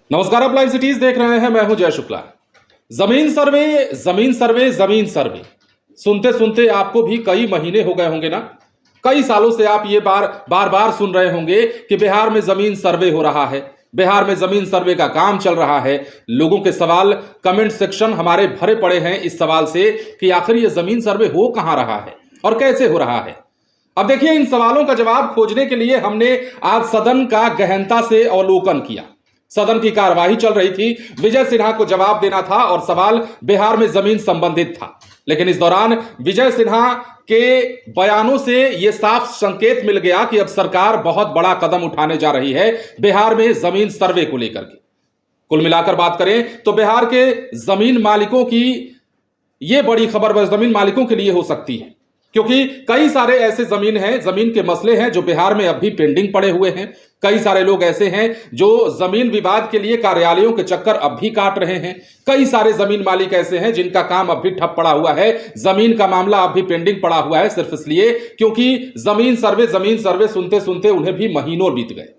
नमस्कार, आप live cities देख रहे हैं। मैं हूं जय शुक्ला। जमीन सर्वे, जमीन सर्वे, जमीन सर्वे सुनते सुनते आपको भी कई महीने हो गए होंगे ना। कई सालों से आप ये बार बार सुन रहे होंगे कि बिहार में जमीन सर्वे हो रहा है, बिहार में जमीन सर्वे का काम चल रहा है। लोगों के सवाल, कमेंट सेक्शन हमारे भरे पड़े हैं इस सवाल से कि आखिर ये जमीन सर्वे हो कहां रहा है और कैसे हो रहा है। अब देखिए, इन सवालों का जवाब खोजने के लिए हमने आज सदन का गहनता से अवलोकन किया। सदन की कार्यवाही चल रही थी, विजय सिन्हा को जवाब देना था और सवाल बिहार में जमीन संबंधित था। लेकिन इस दौरान विजय सिन्हा के बयानों से यह साफ संकेत मिल गया कि अब सरकार बहुत बड़ा कदम उठाने जा रही है बिहार में जमीन सर्वे को लेकर के। कुल मिलाकर बात करें तो बिहार के जमीन मालिकों की यह बड़ी खबर बस जमीन मालिकों के लिए हो सकती है, क्योंकि कई सारे ऐसे जमीन के मसले हैं जो बिहार में अब भी पेंडिंग पड़े हुए हैं। कई सारे लोग ऐसे हैं जो जमीन विवाद के लिए कार्यालयों के चक्कर अब भी काट रहे हैं। कई सारे जमीन मालिक ऐसे हैं जिनका काम अब भी ठप पड़ा हुआ है, जमीन का मामला अब भी पेंडिंग पड़ा हुआ है, सिर्फ इसलिए क्योंकि जमीन सर्वे सुनते सुनते उन्हें भी महीनों बीत गए।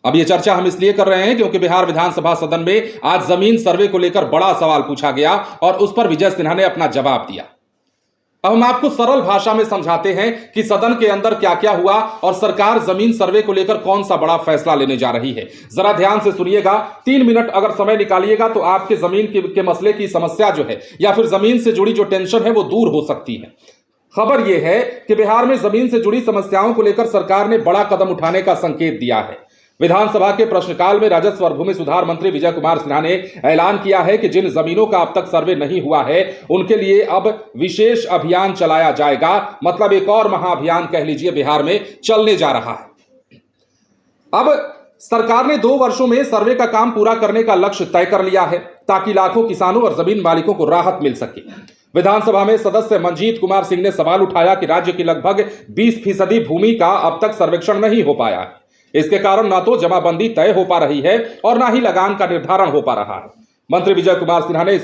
अब यह चर्चा हम इसलिए कर रहे हैं क्योंकि बिहार विधानसभा सदन में आज जमीन सर्वे को लेकर बड़ा सवाल पूछा गया और उस पर विजय सिन्हा ने अपना जवाब दिया। अब हम आपको सरल भाषा में समझाते हैं कि सदन के अंदर क्या क्या हुआ और सरकार जमीन सर्वे को लेकर कौन सा बड़ा फैसला लेने जा रही है। जरा ध्यान से सुनिएगा, 3 मिनट अगर समय निकालिएगा तो आपके जमीन के मसले की समस्या जो है या फिर जमीन से जुड़ी जो टेंशन है वो दूर हो सकती है। खबर यह है कि बिहार में जमीन से जुड़ी समस्याओं को लेकर सरकार ने बड़ा कदम उठाने का संकेत दिया है। विधानसभा के प्रश्नकाल में राजस्व और भूमि सुधार मंत्री विजय कुमार सिन्हा ने ऐलान किया है कि जिन जमीनों का अब तक सर्वे नहीं हुआ है उनके लिए अब विशेष अभियान चलाया जाएगा। मतलब एक और महाअभियान कह लीजिए बिहार में चलने जा रहा है। अब सरकार ने 2 वर्षों में सर्वे का काम पूरा करने का लक्ष्य तय कर लिया है ताकि लाखों किसानों और जमीन मालिकों को राहत मिल सके। विधानसभा में सदस्य मंजीत कुमार सिंह ने सवाल उठाया कि राज्य की लगभग 20% भूमि का अब तक सर्वेक्षण नहीं हो पाया है। इसके कारण ना तो जमाबंदी तय हो पा रही है और ना ही लगान का निर्धारण हो पा रहा है। मंत्री विजय कुमार सिन्हा ने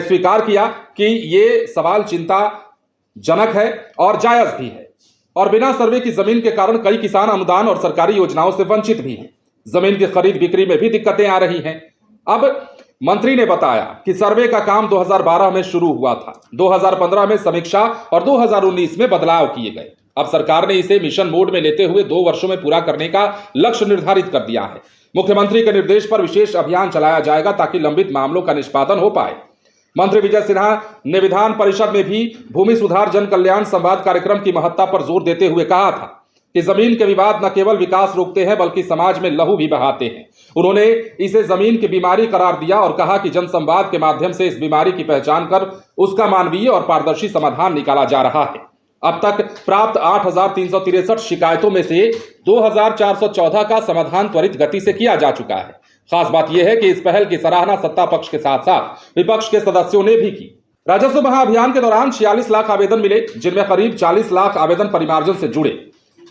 स्वीकार किया कि ये सवाल चिंताजनक है और जायज भी है और बिना सर्वे की जमीन के कारण कई किसान अनुदान और सरकारी योजनाओं से वंचित भी हैं। जमीन की खरीद बिक्री में भी दिक्कतें आ रही हैं। अब मंत्री ने बताया कि सर्वे का काम 2012 में शुरू हुआ था, 2015 में समीक्षा और 2019 में बदलाव किए गए। अब सरकार ने इसे मिशन मोड में लेते हुए 2 वर्षों में पूरा करने का लक्ष्य निर्धारित कर दिया है। मुख्यमंत्री के निर्देश पर विशेष अभियान चलाया जाएगा ताकि लंबित मामलों का निष्पादन हो पाए। मंत्री विजय सिन्हा ने विधान परिषद में भी भूमि सुधार जन कल्याण संवाद कार्यक्रम की महत्ता पर जोर देते हुए कहा था कि जमीन के विवाद न केवल विकास रोकते हैं बल्कि समाज में लहू भी बहाते हैं। उन्होंने इसे जमीन की बीमारी करार दिया और कहा कि जनसंवाद के माध्यम से इस बीमारी की पहचान कर उसका मानवीय और पारदर्शी समाधान निकाला जा रहा है। अब तक प्राप्त 8,363 शिकायतों में से 2,414 का समाधान त्वरित गति से किया जा चुका है। खास बात यह है कि इस पहल की सराहना सत्ता पक्ष के साथ साथ विपक्ष के सदस्यों ने भी की। राजस्व महाअभियान के दौरान 46 लाख आवेदन मिले, जिनमें करीब 40 लाख आवेदन परिमार्जन से जुड़े।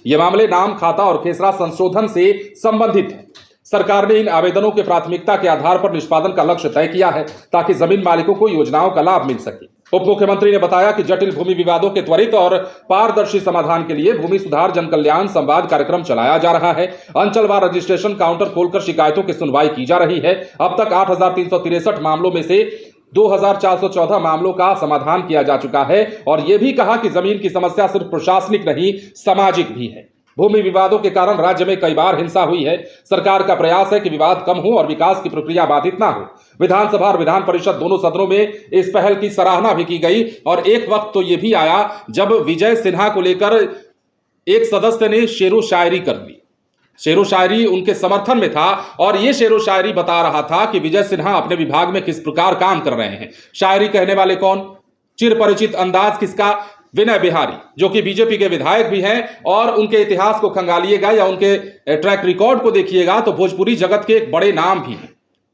ये मामले नाम, खाता और खेसरा संशोधन से संबंधित है। सरकार ने इन आवेदनों के प्राथमिकता के आधार पर निष्पादन का लक्ष्य तय किया है ताकि जमीन मालिकों को योजनाओं का लाभ मिल सके। उप मुख्यमंत्री ने बताया कि जटिल भूमि विवादों के त्वरित और पारदर्शी समाधान के लिए भूमि सुधार जन कल्याण संवाद कार्यक्रम चलाया जा रहा है। अंचलवार रजिस्ट्रेशन काउंटर खोलकर शिकायतों की सुनवाई की जा रही है। अब तक 8,363 मामलों में से 2,414 मामलों का समाधान किया जा चुका है और यह भी कहा कि जमीन की समस्या सिर्फ प्रशासनिक नहीं, सामाजिक भी है। भूमि विवादों के कारण राज्य में कई बार हिंसा हुई है। सरकार का प्रयास है कि विवाद कम हो और विकास की प्रक्रिया बाधित ना हो। विधानसभा और विधान परिषद दोनों सदनों में इस पहल की सराहना भी की गई और एक वक्त तो यह भी आया जब विजय सिन्हा को लेकर एक सदस्य ने शेरो शायरी कर दी। शेरो शायरी उनके समर्थन में था और यह शेरो शायरी बता रहा था कि विजय सिन्हा अपने विभाग में किस प्रकार काम कर रहे हैं। शायरी कहने वाले कौन? चिर परिचित अंदाज किसका? विनय बिहारी, जो कि बीजेपी के विधायक भी हैं और उनके इतिहास को खंगालिएगा या उनके ट्रैक रिकॉर्ड को देखिएगा तो भोजपुरी जगत के एक बड़े नाम भी हैं,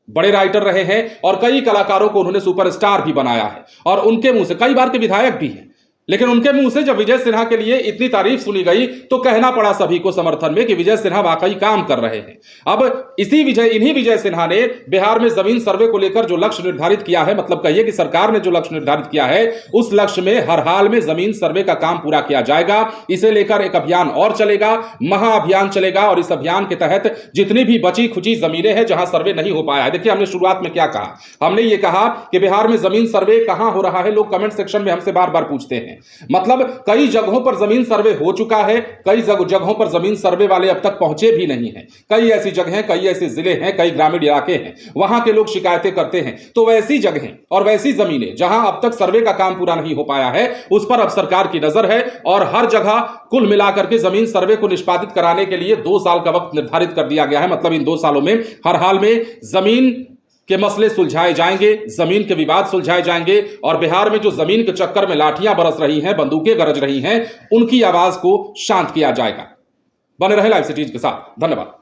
बड़े राइटर रहे हैं और कई कलाकारों को उन्होंने सुपरस्टार भी बनाया है और उनके मुंह से कई बार के विधायक भी हैं। लेकिन उनके मुंह से जब विजय सिन्हा के लिए इतनी तारीफ सुनी गई तो कहना पड़ा सभी को समर्थन में कि विजय सिन्हा वाकई काम कर रहे हैं। अब इन्हीं विजय सिन्हा ने बिहार में जमीन सर्वे को लेकर जो लक्ष्य निर्धारित किया है, मतलब कहिए कि सरकार ने जो लक्ष्य निर्धारित किया है, उस लक्ष्य में हर हाल में जमीन सर्वे का काम पूरा किया जाएगा। इसे लेकर एक अभियान और चलेगा, महाअभियान चलेगा, और इस अभियान के तहत जितनी भी बची खुची जमीनें हैं जहां सर्वे नहीं हो पाया है, देखिए हमने शुरुआत में क्या कहा, हमने ये कहा कि बिहार में जमीन सर्वे कहां हो रहा है, लोग कमेंट सेक्शन में हमसे बार बार पूछते हैं। मतलब कई जगहों पर जमीन सर्वे हो चुका है, कई जगहों पर जमीन सर्वे वाले अब तक पहुंचे भी नहीं हैं। कई ऐसी जगहें, कई ऐसे जिले हैं, कई ग्रामीण इलाके हैं, वहां के लोग शिकायतें करते हैं। तो वैसी जगहें और वैसी जमीनें जहां अब तक सर्वे का काम पूरा नहीं हो पाया है, उस पर अब सरकार की नजर है और हर जगह कुल मिलाकर के जमीन सर्वे को निष्पादित कराने के लिए 2 साल का वक्त निर्धारित कर दिया गया है। मतलब इन 2 सालों में हर हाल में जमीन के मसले सुलझाए जाएंगे, जमीन के विवाद सुलझाए जाएंगे, और बिहार में जो जमीन के चक्कर में लाठियां बरस रही हैं, बंदूकें गरज रही हैं, उनकी आवाज को शांत किया जाएगा। बने रहे लाइव सिटीज के साथ। धन्यवाद।